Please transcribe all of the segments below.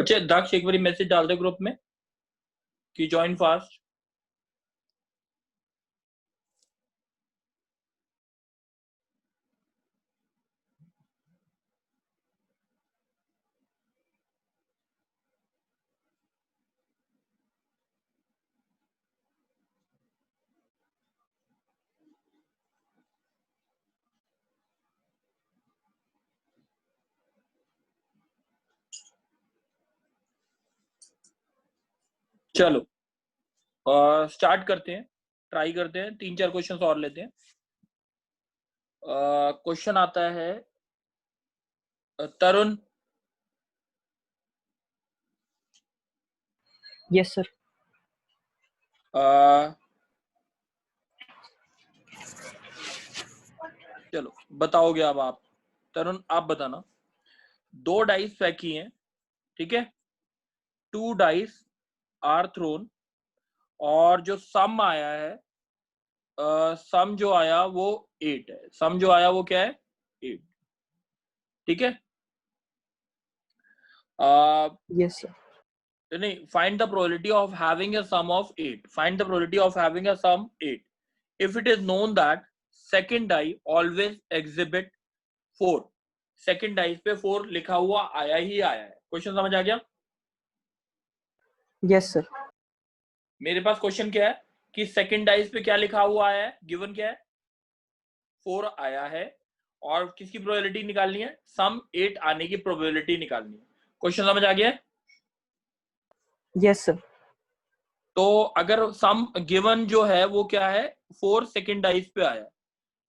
बच्चे दक्ष एक बारी मैसेज डाल दे ग्रुप में कि ज्वाइन फास्ट। चलो स्टार्ट करते हैं, ट्राई करते हैं, 3-4 क्वेश्चन और लेते हैं। क्वेश्चन आता है तरुण। Yes sir. चलो बताओगे अब आप। तरुण आप बताना। 2 डाइस फेंकी हैं, ठीक है, 2 डाइस आर थ्रोन, और जो सम आया है, सम जो आया वो 8 है। सम जो आया वो क्या है? 8, ठीक है। Yes sir. नहीं, find the probability of having a sum of 8। Find the probability of having a sum 8 if it is known that second die always exhibit 4। Second dice पे 4 लिखा हुआ आया ही आया है। क्वेश्चन समझ आ गया? Yes sir. मेरे पास क्वेश्चन क्या है कि सेकंड डाइस पे क्या लिखा हुआ आया है, गिवन क्या है? 4 आया है, और किसकी प्रोबेबिलिटी निकालनी है? सम 8 आने की प्रोबेबिलिटी निकालनी है। क्वेश्चन समझ आ गया है? Yes sir. तो अगर सम गिवन जो है वो क्या है, 4 सेकंड डाइस पे आया,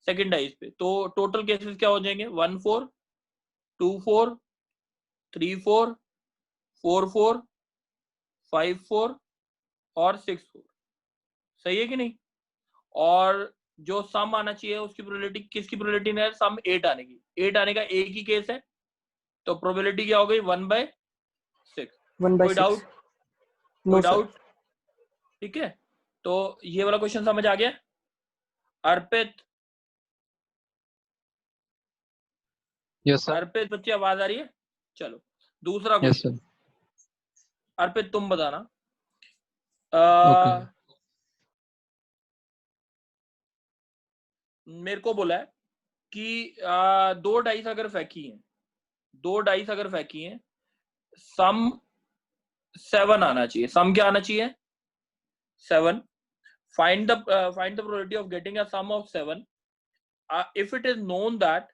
सेकंड डाइस पे, तो टोटल केसेस क्या हो जाएंगे? 1 4, 2 4, 3 4, 4 4, 5 4 और 6 4। सही है कि नहीं? और जो सम आना चाहिए उसकी प्रोबेबिलिटी, किसकी प्रोबेबिलिटी है? सम 8 आने की। 8 आने का एक ही केस है, तो प्रोबेबिलिटी क्या हो गई? 1/6। 1/6। कोई डाउट? नो कोई सर। डाउट? ठीक है, तो ये वाला क्वेश्चन समझ आ गया। अर्पित, यस सर। अर्पित बच्चे आवाज आ रही है? चलो दूसरा यस क्वेश्चन। सर। अर्पित तुम बताना। ओके। मेरे को बोला है कि 2 डाइस अगर फेंकी हैं, 2 डाइस अगर फेंकी हैं, सम 7 आना चाहिए। सम क्या आना चाहिए? 7। Find the probability of getting a sum of 7 if it is known that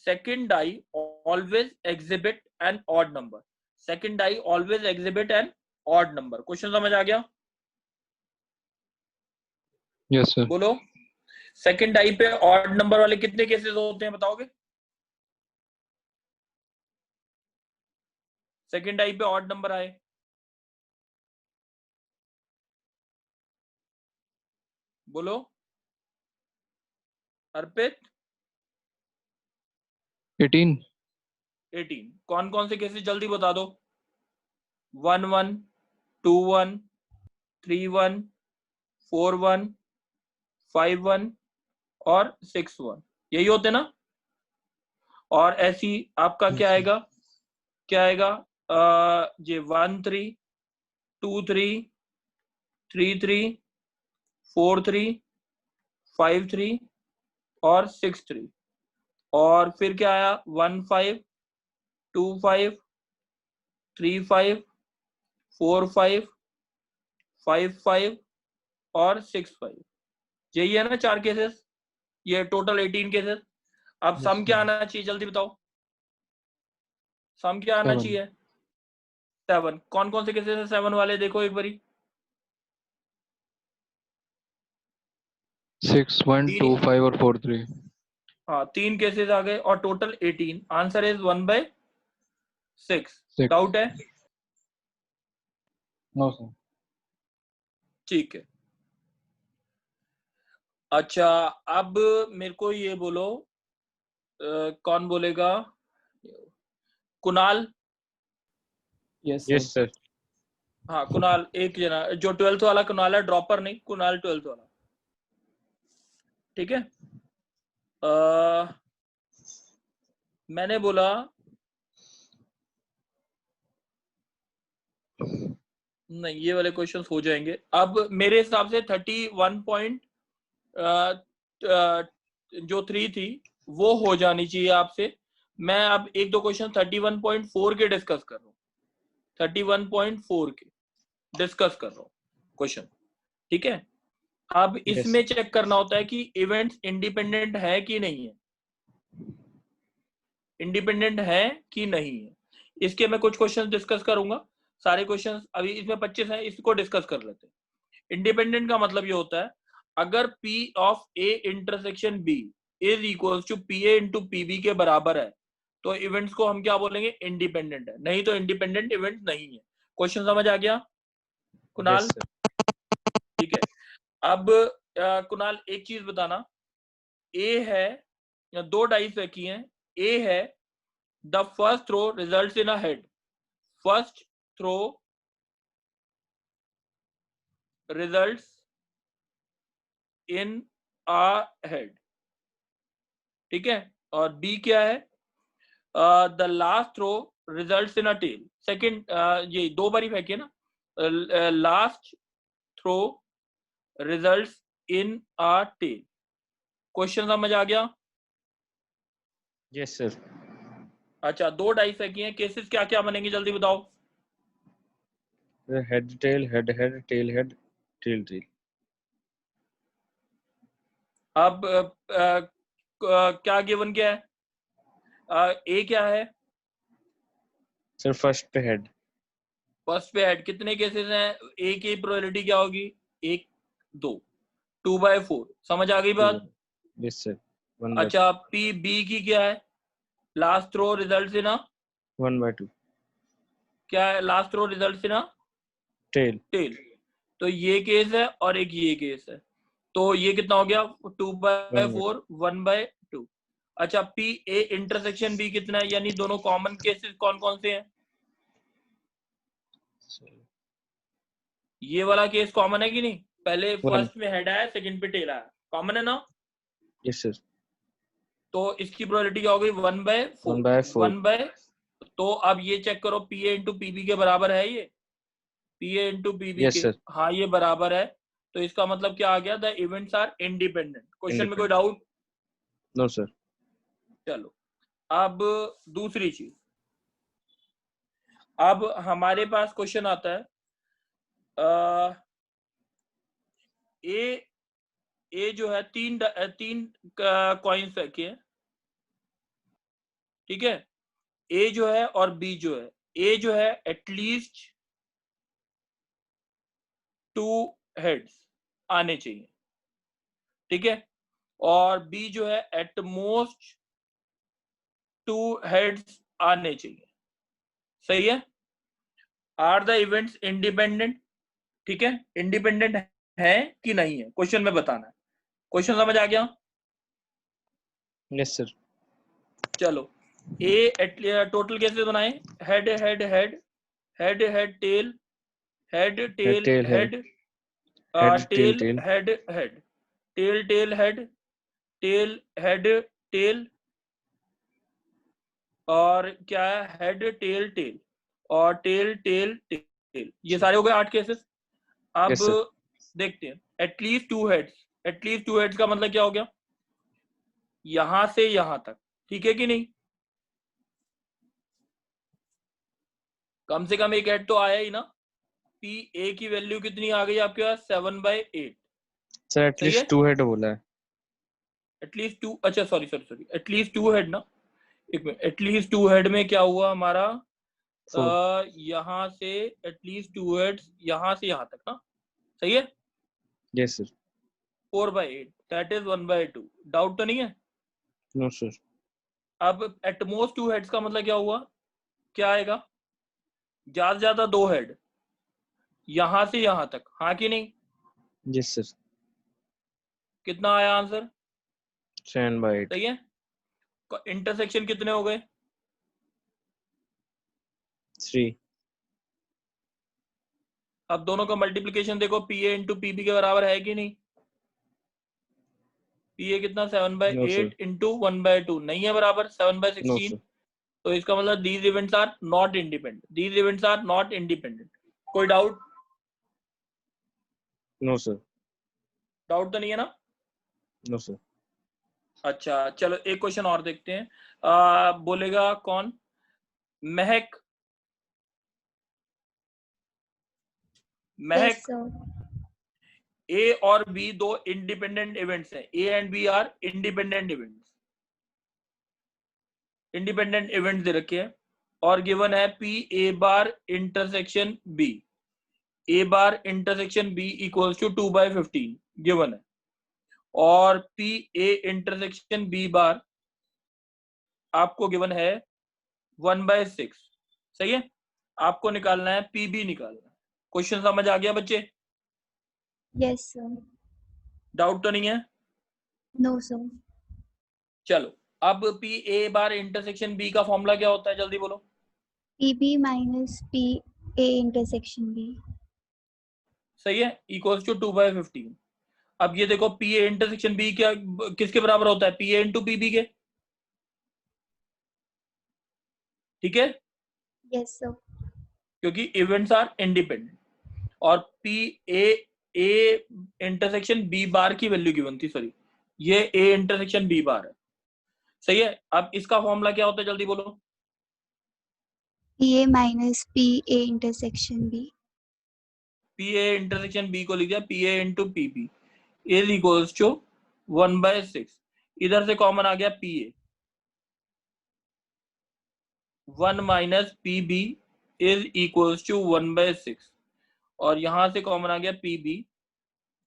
second die always exhibit an odd number. Second die always exhibit an odd number. Question समझ आ गया? Yes sir. बोलो, सेकंड डाई पे odd number वाले कितने cases होते हैं बताओगे? सेकंड डाई पे ऑड नंबर आए, बोलो अर्पित। 18। 18 कौन कौन से केसेस जल्दी बता दो? 1 1, 2 1, 3 1, 4 1, 5 1 और 6 1, यही होते ना? और ऐसी आपका क्या आएगा? क्या आएगा? ये 1 3, 2 3, 3 3, 4 3, 5 3 और 6 3। और फिर क्या आया? 1 5, 2 5, 3 5, 4 5, 5 5 और 6 5। यही है ना 4 केसेस? ये टोटल 18 केसेस। अब सम क्या आना चाहिए जल्दी बताओ? सम क्या आना चाहिए? 7। कौन कौन से केसेस है 7 वाले? देखो एक बारी। 6 1 2 5 और 4 3। हाँ 3 केसेस आ गए और टोटल 18। Answer is 1/6। डाउट है? No sir. ठीक है। अच्छा अब मेरे को ये बोलो, कौन बोलेगा? कुणाल। Yes sir. हाँ कुणाल, एक जना जो 12th वाला कुणाल है, ड्रॉपर नहीं, कुणाल 12th वाला, ठीक है। मैंने बोला नहीं, ये वाले क्वेश्चंस हो जाएंगे। अब मेरे हिसाब से 31 पॉइंट जो 3 थी वो हो जानी चाहिए आपसे। मैं अब एक दो क्वेश्चन 31.4 के डिस्कस कर रहा हूँ, 31.4 के डिस्कस कर रहा हूँ क्वेश्चन, ठीक है। अब इसमें चेक करना होता है कि इवेंट्स इंडिपेंडेंट है कि नहीं है, इंडिपेंडेंट है कि नहीं है। इसके मैं कुछ क्वेश्चन डिस्कस करूंगा, सारे क्वेश्चन अभी इसमें 25 हैं, इसको डिस्कस कर लेते हैं। इंडिपेंडेंट का मतलब ये होता है अगर P of A intersection B is equal to PA into PB के बराबर है तो इवेंट्स को हम क्या बोलेंगे, इंडिपेंडेंट है, नहीं तो इंडिपेंडेंट इवेंट नहीं है। क्वेश्चन समझ आ गया कुणाल? ठीक है। अब कुणाल एक चीज बताना, A है, दो डाइस रखी हैं, A है the first throw results in a head, first throw results in a head, ठीक है। और B क्या है, the last throw results in a tail, second, ये दो बार ही फेंके ना, last throw results in a tail. Question समझ आ गया? Yes sir. अच्छा, दो डाइस फेंकी हैं, केसेस क्या क्या बनेंगे जल्दी बताओ। Head tail, head head, tail head, tail tail. अब क्या गिवन क्या है, ए क्या है सर फर्स्ट पे हेड। फर्स्ट पे हेड, कितने केसेस हैं, ए की प्रोबेबिलिटी क्या होगी, 1 2, 2/4, समझ आ गई बात? Yes sir. अच्छा, पी बी की क्या है, लास्ट थ्रो रिजल्ट्स इन 1/2 क्या है, last throw results in tail. Tail. तो ये केस है और एक ये केस है, तो ये कितना हो गया, 2/4, 1/2। अच्छा, पी ए इंटरसेक्शन बी कितना है, यानी दोनों कॉमन केसेस कौन कौन से हैं, ये वाला केस कॉमन है कि नहीं, पहले फर्स्ट में हेड आया सेकंड पे टेल आया, कॉमन है ना? Yes sir. तो इसकी प्रोबेबिलिटी क्या हो गई, 1/4, 1/, तो अब ये चेक करो पी ए इंटू पीबी के बराबर है ये, P A into PB Yes, okay, sir. हाँ ये बराबर है, तो इसका मतलब क्या आ गया, the events are independent. Question में कोई डाउट? No sir. चलो, अब दूसरी चीज, अब हमारे पास क्वेश्चन आता है, ए जो है तीन कॉइन्स फेंके हैं, ठीक है। ए जो है और बी जो है, ए जो है एटलीस्ट 2 हेड्स आने चाहिए, ठीक है, और बी जो है एट मोस्ट 2 हेड्स आने चाहिए, सही है। आर द इवेंट्स इंडिपेंडेंट, ठीक है, इंडिपेंडेंट है कि नहीं है, क्वेश्चन में बताना है। क्वेश्चन समझ आ गया? Yes sir. चलो, ए टोटल कैसे बनाए, head head head, head head tail, head tail tail, head, head, tail, tail tail. Head head, tail tail head, tail head tail, और क्या है, हेड टेल टेल, और टेल टेल टेल, ये सारे हो गए 8 केसेस। अब Yes, sir. देखते हैं, एटलीस्ट 2 हेड्स, एटलीस्ट 2 हेड्स का मतलब क्या हो गया, यहां से यहां तक, ठीक है कि नहीं, कम से कम एक हेड तो आया ही ना। पी ए की वैल्यू कितनी आ गई आपके पास, 7/8 सर एटलीस्ट 2 हेड बोला है। एटलीस्ट 2, अच्छा sorry sorry sorry, at least 2 head ना, एक मिनट, एटलीस्ट 2 हेड में क्या हुआ हमारा, यहां से एटलीस्ट 2 हेड्स, यहां से यहां तक ना, सही है। Yes sir. 4/8 that is 1/2, doubt तो नहीं है? No sir. अब एट मोस्ट 2 हेड्स का मतलब क्या हुआ, क्या आएगा, ज्यादा से ज्यादा 2 हेड यहां से यहां तक, हाँ कि नहीं? Yes sir. कितना आया आंसर, 7/8। सही है। इंटरसेक्शन कितने हो गए, 3। अब दोनों का मल्टीप्लिकेशन देखो, पी ए इंटू पीबी के बराबर है कि नहीं, पी ए कितना, 7/8 इंटू 1/2, नहीं है बराबर, 7/16, तो इसका मतलब these events are not independent, these events are not independent. कोई डाउट? No, sir. डाउट तो नहीं है ना? No, sir. अच्छा चलो एक क्वेश्चन और देखते हैं। बोलेगा कौन? महक। Yes, महक, sir. ए और बी दो इंडिपेंडेंट इवेंट्स हैं। A and B are independent events. Independent events दे रखे हैं और गिवन है P A bar intersection B. A bar intersection B equals to 2/15 given है, और P A intersection B bar आपको गिवन है 1/6। सही है, आपको निकालना है पी बी निकालना है। क्वेश्चन समझ आ गया बच्चे? Yes, sir. डाउट तो नहीं है? No, sir. चलो अब P A bar intersection B का फॉर्मूला क्या होता है, जल्दी बोलो। PB minus PA intersection B. सही है, इक्वल्स टू 2/15। अब ये देखो पी ए इंटरसेक्शन बी क्या किसके बराबर होता है? P A into P B के। ठीक है, Yes, sir. क्योंकि इवेंट्स आर इंडिपेंडेंट और P A intersection B bar की वैल्यू गिवन थी, सॉरी ये ए इंटरसेक्शन बी बार है। सही है, अब इसका फॉर्मूला क्या होता है, जल्दी बोलो। PA minus PA intersection B. P A intersection B को लिख दिया P A into P B is equals to 1/6। इधर से कॉमन आ गया P A, 1 minus P B is equals to 1/6, और यहां से कॉमन आ गया P B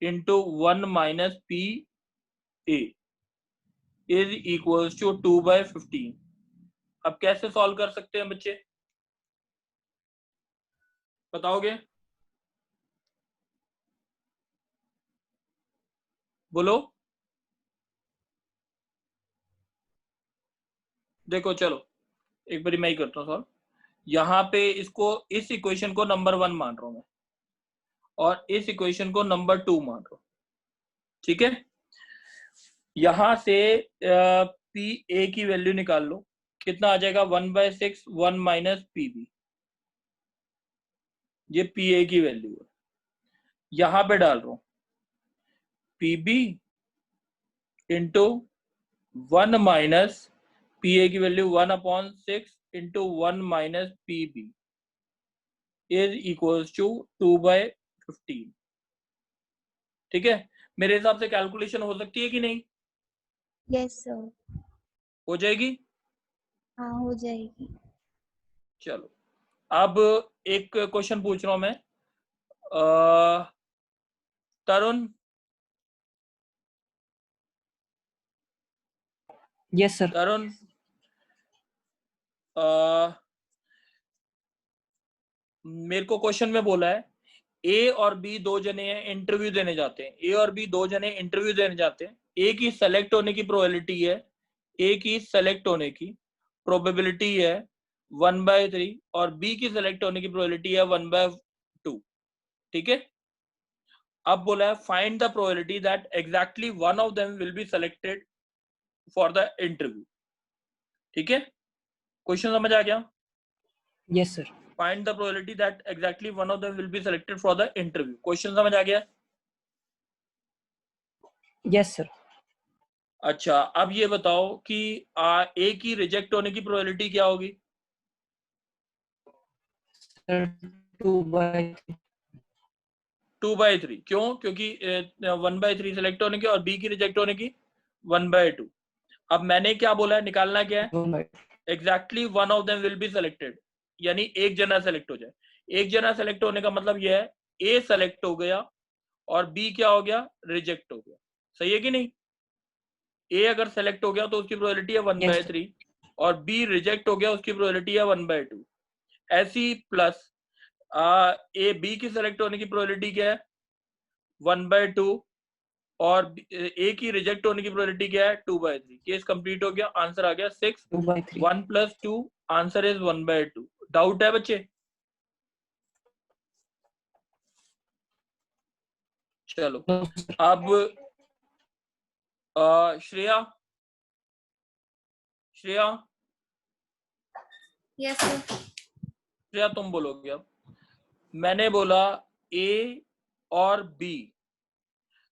into 1 minus P A is equals to 2/15। अब कैसे सॉल्व कर सकते हैं बच्चे, बताओगे? बोलो। देखो चलो एक बार मैं ही करता हूँ सॉल्व। यहाँ पे इसको, इस इक्वेशन को नंबर 1 मान रहा हूं मैं, और इस इक्वेशन को नंबर 2 मान रहा हूं। ठीक है, यहां से पी ए की वैल्यू निकाल लो, कितना आ जाएगा? 1/6 1 माइनस पी बी, ये पी ए की वैल्यू है। यहां पे डाल रहा हूं P B into 1 minus P A की value 1/6 into 1 minus P B is equals to 2/15। ठीक है, मेरे हिसाब से कैलकुलेशन हो सकती है कि नहीं? Yes, sir. हो जाएगी। हाँ हो जाएगी. चलो अब एक क्वेश्चन पूछ रहा हूं मैं, तरुण। Yes, sir. तरुण, मेरे को क्वेश्चन में बोला है ए और बी दो जने इंटरव्यू देने जाते हैं। ए और बी दो जने इंटरव्यू देने जाते हैं। ए की सेलेक्ट होने की प्रोबेबिलिटी है, ए की सेलेक्ट होने की प्रोबेबिलिटी है 1/3 और बी की सेलेक्ट होने की प्रोबेबिलिटी है 1/2। ठीक है, अब बोला है find the probability that exactly one of them will be selected for the interview. ठीक है, क्वेश्चन समझ आ गया? Yes, sir. Find the probability that exactly one of them will be selected for the interview. Question समझ आ गया? Yes, sir. अच्छा अब ये बताओ कि ए की रिजेक्ट होने की प्रोबेबिलिटी क्या होगी? Sir, 2/3. 2/3। क्यों? क्योंकि 1/3 सेलेक्ट होने की और बी की रिजेक्ट होने की 1/2। अब मैंने क्या बोला है, निकालना क्या है? 1/2. Exactly one of them will be selected, यानी एक जना सेलेक्ट हो जाए। एक जना सेलेक्ट होने का मतलब यह है ए सेलेक्ट हो गया और बी क्या हो गया? रिजेक्ट हो गया। सही है कि नहीं? ए अगर सेलेक्ट हो गया तो उसकी प्रोबेबिलिटी है 1/3 और बी रिजेक्ट हो गया उसकी प्रोबेबिलिटी है 1/2। ऐसी प्लस ए बी की सेलेक्ट होने की प्रोबेबिलिटी क्या है? 1/2 और ए की रिजेक्ट होने की प्रोबेबिलिटी क्या है? 2/3। केस कंप्लीट हो गया, आंसर आ गया 6। 2/3. 1 + 2 आंसर इज 1/2। डाउट है बच्चे? चलो No, sir. अब श्रेया, श्रेया, Yes, sir. श्रेया तुम बोलोगे अब। मैंने बोला ए और बी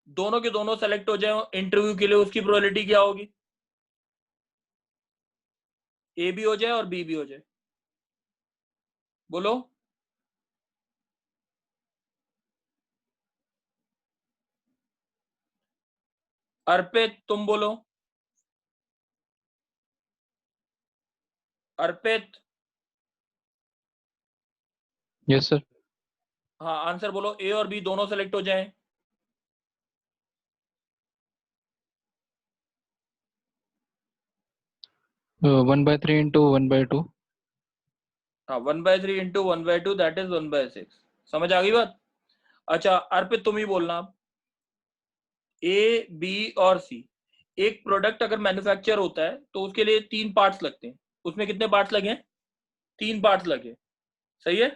दोनों के दोनों सेलेक्ट हो जाए इंटरव्यू के लिए, उसकी प्रोबेबिलिटी क्या होगी? ए भी हो जाए और बी भी हो जाए, बोलो। अर्पित तुम बोलो। अर्पित। Yes, sir. हाँ आंसर बोलो, ए और बी दोनों सेलेक्ट हो जाए। One by three into 1/2. हाँ 1/3 इंटू 1/2 दैट इज 1/6। समझ आ गई बात? अच्छा अर्पित तुम ही बोलना अब। ए बी और सी, एक प्रोडक्ट अगर मैन्युफैक्चर होता है तो उसके लिए 3 पार्ट्स लगते हैं। उसमें कितने पार्ट्स लगे? 3 पार्ट्स लगे, सही है।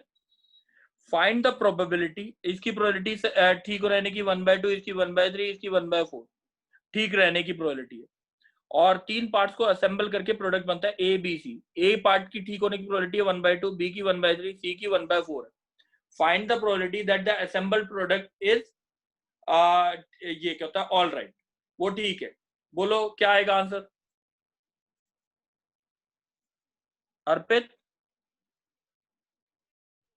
फाइंड द प्रोबेबिलिटी, इसकी प्रोबेबिलिटी से ठीक रहने की 1/2, इसकी 1/3, इसकी 1/4 ठीक रहने की प्रोबेबिलिटी है। और 3 पार्ट्स को असेंबल करके प्रोडक्ट बनता है A B C. A part की ठीक होने की प्रोबेबिलिटी है 1/2, बी की 1/3, सी की 1/4 है। Find the probability that the assembled product is ये क्या होता है, ऑल राइट, वो ठीक है। बोलो क्या आएगा आंसर? अर्पित।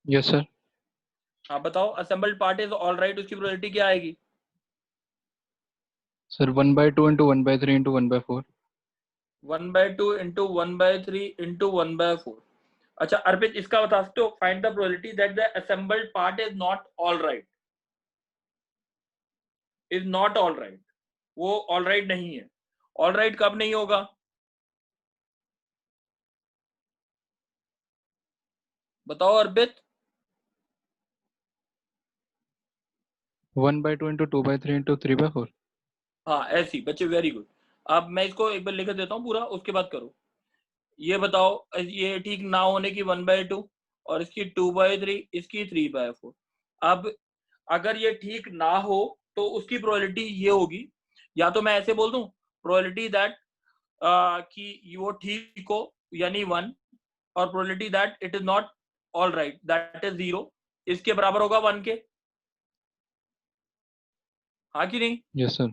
Yes, sir. हाँ बताओ, assembled part is all right, उसकी प्रोबेबिलिटी क्या आएगी? Sir, 1/2 into 1/3 into 1/4. 1/2 into 1/3 into 1/4। अच्छा अर्पित इसका बता सकते हो, find the probability that the assembled part is not all right. Is not all right, वो ऑल राइट नहीं है। ऑल राइट कब नहीं होगा? बताओ अर्पित। 1/2 into 2/3 into 3/4. हाँ ऐसी बच्चे, वेरी गुड। अब मैं इसको एक बार लिख देता हूँ पूरा, उसके बाद करो। ये बताओ, ये ठीक ना होने की 1/2 और इसकी 2/3, इसकी 3/4। अब अगर ये ठीक ना हो तो उसकी प्रोबेबिलिटी ये होगी, या तो मैं ऐसे बोल दूं प्रोबेबिलिटी दैट कि वो ठीक हो यानी 1, और probability that it is not all right that is 0, इसके बराबर होगा 1 के। हाँ कि नहीं? Yes, sir.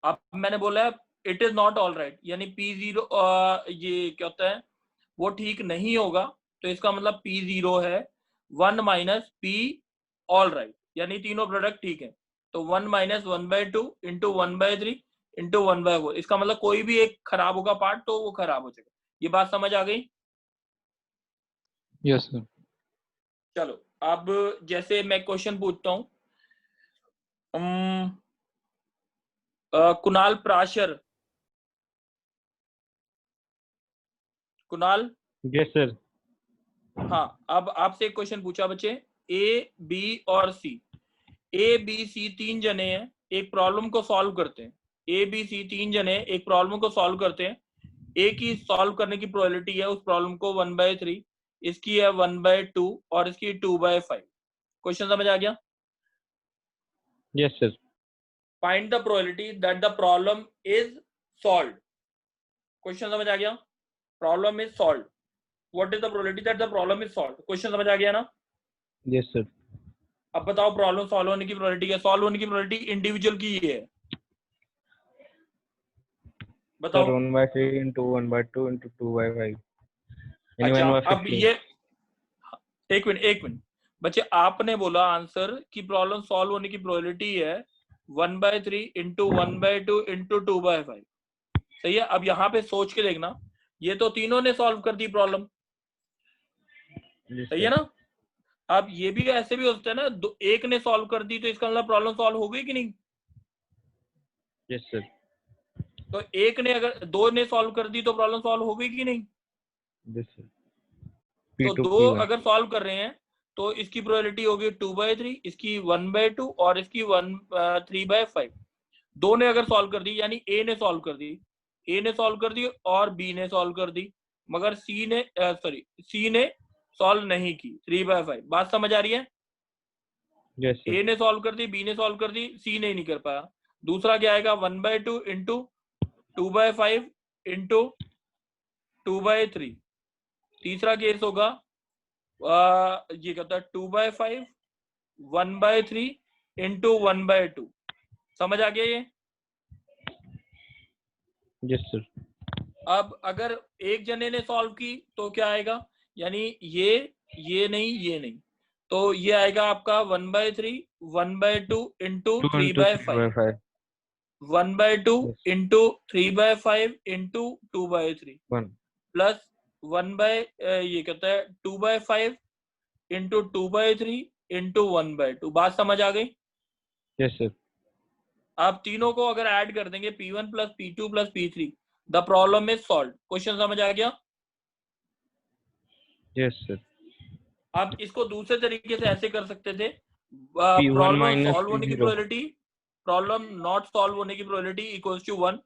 अब मैंने बोला है it is not all right, यानी P0 ये क्या होता है, वो ठीक नहीं होगा, तो इसका मतलब P0 है 1 माइनस P ऑल राइट, यानी तीनों प्रोडक्ट ठीक है। तो 1 माइनस 1/2 इंटू 1/3 इंटू 1/4, इसका मतलब कोई भी एक खराब होगा पार्ट तो वो खराब हो जाएगा। ये बात समझ आ गई? Yes, sir. चलो अब जैसे मैं क्वेश्चन पूछता हूं, कुणाल प्राशर। कुणाल। Yes, sir. हाँ अब आपसे एक क्वेश्चन पूछा बच्चे, ए बी और सी, ए बी सी 3 जने हैं, एक प्रॉब्लम को सॉल्व करते हैं। ए बी सी 3 जने एक प्रॉब्लम को सॉल्व करते हैं। ए की सॉल्व करने की प्रोबेबिलिटी है उस प्रॉब्लम को 1/3, इसकी है 1/2 और इसकी 2/5। क्वेश्चन समझ आ गया? Yes, sir. Find the probability that the problem is solved. Question समझ आ गया? Problem is solved, what is the probability that the problem is solved. Question समझ आ गया ना? Yes, sir. अब बताओ प्रॉब्लम सॉल्व होने की प्रोबेबिलिटी क्या? सॉल्व होने की प्रोबेबिलिटी इंडिविजुअल की है, Sir, बताओ। 1/3 into 1/2 into 2/5. यानी अच्छा 1/15. अब ये एक मिनट बच्चे, आपने बोला आंसर कि प्रॉब्लम सॉल्व होने की प्रोबेबिलिटी है 1/3 इंटू 1/2 इंटू 2/5, सही है। अब यहाँ पे सोच के देखना, ये तो तीनों ने सॉल्व कर दी प्रॉब्लम, Yes, सही sir. है ना? अब ये भी ऐसे भी होता है ना, एक ने सॉल्व कर दी तो इसका मतलब प्रॉब्लम सॉल्व हो गई कि नहीं? Yes, sir. तो एक ने अगर 2 ने सॉल्व कर दी तो प्रॉब्लम सॉल्व हो गई कि नहीं? Yes, sir. तो P2 2 P1. अगर सॉल्व कर रहे हैं तो इसकी प्रोबेबिलिटी होगी 2/3, इसकी 1/2 और इसकी 3/5। 2 ने अगर सॉल्व कर दी यानी ए ने सॉल्व कर दी, ए ने सॉल्व कर दी और बी ने सॉल्व कर दी, मगर सी ने सॉल्व नहीं की 3/5। बात समझ आ रही है? Yes, sir. ए ने सॉल्व कर दी, बी ने सॉल्व कर दी, सी ने नहीं कर पाया। दूसरा क्या आएगा? 1/2 इंटू 2/5 इंटू 2/3। तीसरा केस होगा ये कहता है 2/5 1/3 इंटू 1/2, समझ आ गया ये? Yes, sir. अब अगर एक जने ने सॉल्व की तो क्या आएगा, यानी ये नहीं, तो ये आएगा आपका 1/3 1/2 into 2 into 3 by 3/5 5. 1/2 Yes. Into 3/5 into 2/3 1. Plus ये कहता है 2/5 इंटू 2/3 इंटू 1/2। बात समझ आ गई? Yes, sir. आप तीनों को अगर ऐड कर देंगे P1 plus P2 plus P3, the problem is solve. Question समझ आ गया? Yes, sir. आप इसको दूसरे तरीके से ऐसे कर सकते थे, P1 प्रॉब्लम minus सॉल्व होने की P0. Probability, problem not solve होने की probability equals to 1,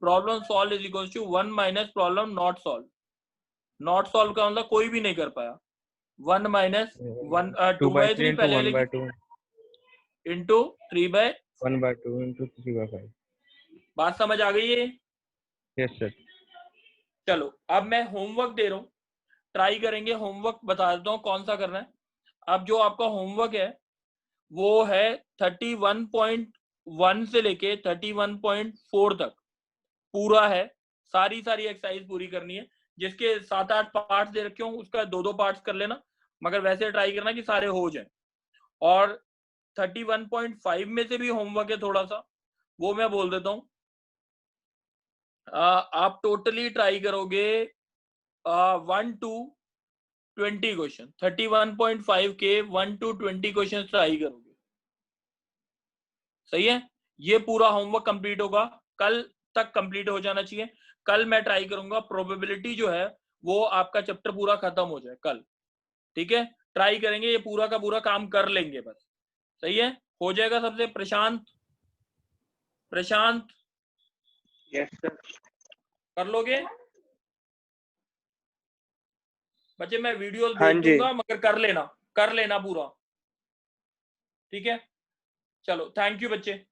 problem solve is equals to 1 minus problem not solve. Not solve का मतलब कोई भी नहीं कर पाया। 1 माइनस 2 by 3 2/3 into पहले 1 by 2. Into 3/, 1 by 2 into 3 by 5. बात समझ आ गई है? Yes, sir. चलो अब मैं होमवर्क दे रहा हूँ, ट्राई करेंगे। होमवर्क बता देता हूँ कौन सा करना है। अब जो आपका होमवर्क है वो है 31.1 से लेके 31.4 तक पूरा है। सारी एक्सरसाइज पूरी करनी है। जिसके 7-8 पार्ट्स दे रखे हो उसका 2-2 पार्ट्स कर लेना, मगर वैसे ट्राई करना कि सारे हो जाए। और 31.5 में से भी होमवर्क है थोड़ा सा, वो मैं बोल देता हूँ। आप टोटली ट्राई करोगे 1 to 20 क्वेश्चन। 31.5 के 1 to 20 क्वेश्चन ट्राई करोगे। सही है? ये पूरा होमवर्क कंप्लीट होगा, कल तक कंप्लीट हो जाना चाहिए। कल मैं ट्राई करूंगा प्रोबेबिलिटी जो है वो आपका चैप्टर पूरा खत्म हो जाए कल। ठीक है, ट्राई करेंगे, ये पूरा का पूरा काम कर लेंगे बस। सही है, हो जाएगा सबसे। प्रशांत यस सर। कर लोगे बच्चे? मैं वीडियोस हाँ भेज जी। दूंगा, मगर कर लेना पूरा। ठीक है, चलो थैंक यू बच्चे।